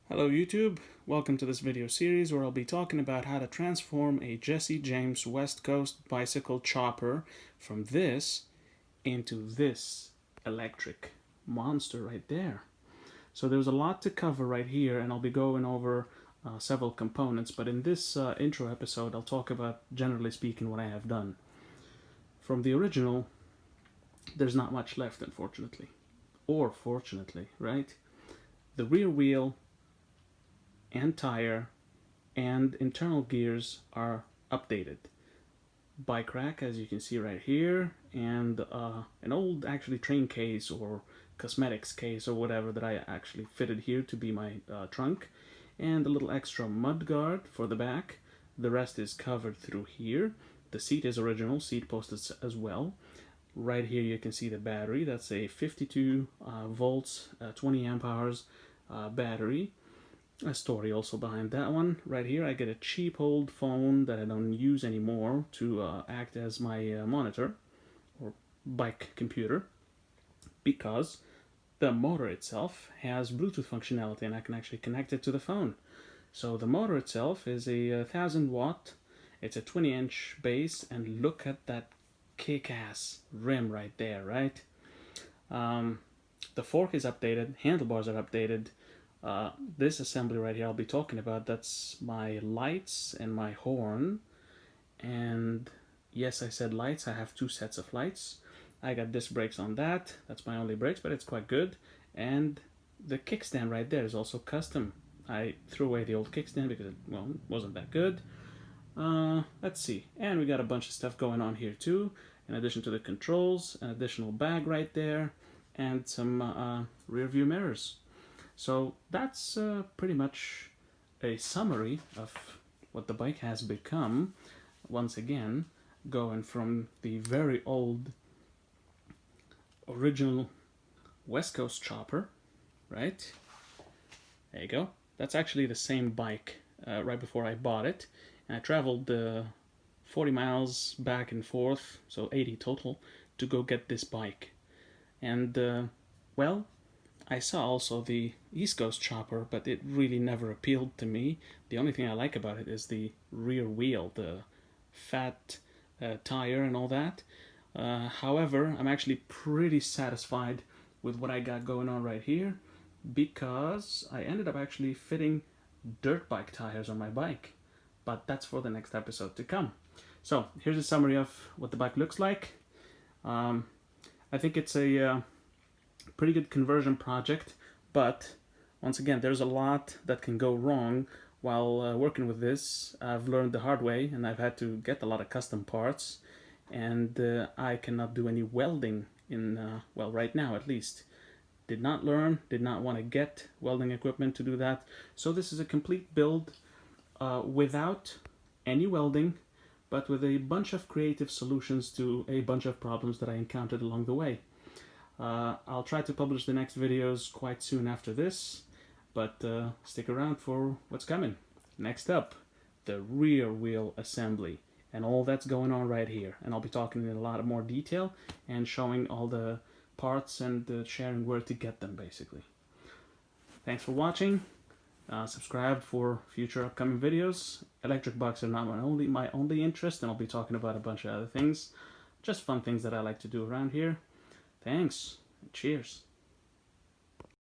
Hello YouTube, welcome to this video series where I'll be talking about how to transform a Jesse James West Coast bicycle chopper from this into this electric monster right there. So there's a lot to cover right here, and I'll be going over several components, but in this intro episode I'll talk about, generally speaking, what I have done. From the original, there's not much left, unfortunately. Or fortunately, right? The rear wheel and tire and internal gears are updated. Bike rack, as you can see right here, and an old actually train case or cosmetics case or whatever that I actually fitted here to be my trunk, and a little extra mud guard for the back. The rest is covered through here. The seat is original, seat post as well. Right here you can see the battery. That's a 52 volts, 20 amp hours battery. A story also behind that one. Right here I get a cheap old phone that I don't use anymore to act as my monitor or bike computer, because the motor itself has Bluetooth functionality and I can actually connect it to the phone. So the motor itself is a 1000 watt, it's a 20-inch base, and look at that kick-ass rim right there, right? The fork is updated, handlebars are updated. This assembly right here I'll be talking about, that's my lights and my horn. And yes, I said lights, I have two sets of lights. I got disc brakes on that, that's my only brakes, but it's quite good. And the kickstand right there is also custom. I threw away the old kickstand because it, well, wasn't that good. Let's see, and we got a bunch of stuff going on here too, in addition to the controls, an additional bag right there, and some rear view mirrors. So that's pretty much a summary of what the bike has become. Once again, going from the very old original West Coast chopper, right? There you go. That's actually the same bike right before I bought it. And I traveled 40 miles back and forth, so 80 total, to go get this bike. And, well, I saw also the East Coast chopper, but it really never appealed to me. The only thing I like about it is the rear wheel, the fat tire and all that. However, I'm actually pretty satisfied with what I got going on right here, because I ended up actually fitting dirt bike tires on my bike. But that's for the next episode to come. So here's a summary of what the bike looks like. I think it's a pretty good conversion project, but once again, there's a lot that can go wrong while working with this. I've learned the hard way, and I've had to get a lot of custom parts, and I cannot do any welding in, well, right now at least. Did not learn, did not want to get welding equipment to do that, so this is a complete build without any welding, but with a bunch of creative solutions to a bunch of problems that I encountered along the way. I'll try to publish the next videos quite soon after this, but stick around for what's coming. Next up, the rear wheel assembly and all that's going on right here. And I'll be talking in a lot more detail and showing all the parts and sharing where to get them, basically. Thanks for watching. Subscribe for future upcoming videos. Electric bikes are not my only interest, and I'll be talking about a bunch of other things. Just fun things that I like to do around here. Thanks, and cheers.